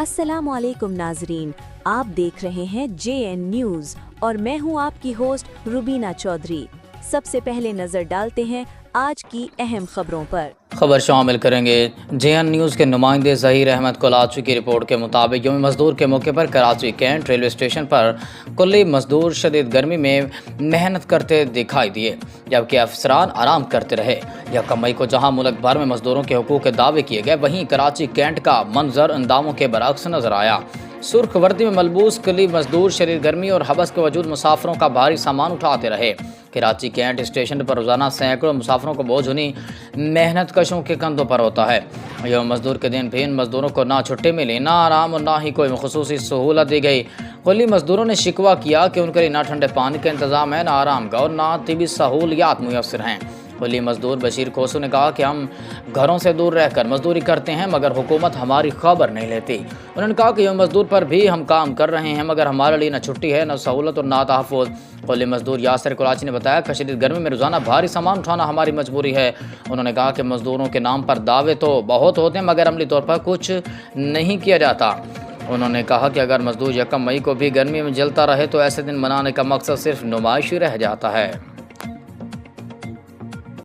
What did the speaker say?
अस्सलाम वालेकुम नाजरीन, आप देख रहे हैं JN न्यूज़ और मैं हूं आपकी होस्ट रुबीना चौधरी। सबसे पहले नजर डालते हैं आज की अहम खबरों पर। खबर शामिल करेंगे। JN न्यूज़ के नुमाइंदे ज़हीर अहमद कोलाची की रिपोर्ट के मुताबिक यौम मज़दूर के मौके पर कराची कैंट रेलवे स्टेशन पर कुल्ली मज़दूर शदीद गर्मी में मेहनत करते दिखाई दिए, जबकि अफसरान आराम करते रहे। यकम मई को जहां मुल्क भर में मज़दूरों के हुकूक के दावे किए गए, वहीं कराची कैंट का मंजर अंदामों के बरक्स नजर आया। सुर्ख वर्दी में मलबूस कुल्ली मजदूर शदीद गर्मी और हबस के वजूद मुसाफिरों का भारी सामान उठाते रहे। कराची कैंट स्टेशन पर रोजाना सैकड़ों मुसाफिरों को बोझ उन्हीं मेहनत कशों के कंधों पर होता है। यह मजदूर के दिन भी इन मजदूरों को ना छुट्टी मिली, ना आराम और ना ही कोई खुसूसी सहूलत दी गई। कुल्ली मजदूरों ने शिकवा किया कि उनके लिए ना ठंडे पानी का इंतजाम है, ना आराम का और ना तिबी सहूलियात मुयसर हैं। कुल्ली मजदूर बशीर खोसू ने कहा कि हम घरों से दूर रहकर मजदूरी करते हैं, मगर हुकूमत हमारी खबर नहीं लेती। उन्होंने कहा कि यह मजदूर पर भी हम काम कर रहे हैं, मगर हमारे लिए न छुट्टी है, न सहूलत और ना तहफ़्फ़ुज़। कुल्ली मजदूर यासिर कोलाची ने बताया कि शदीद गर्मी में रोज़ाना भारी सामान उठाना हमारी मजबूरी है। उन्होंने कहा कि मजदूरों के नाम पर दावे तो बहुत होते हैं, मगर अमली तौर पर कुछ नहीं किया जाता। उन्होंने कहा कि अगर मजदूर यकम मई को भी गर्मी में जलता रहे तो ऐसे दिन मनाने का मकसद सिर्फ नुमाइश ही रह जाता है।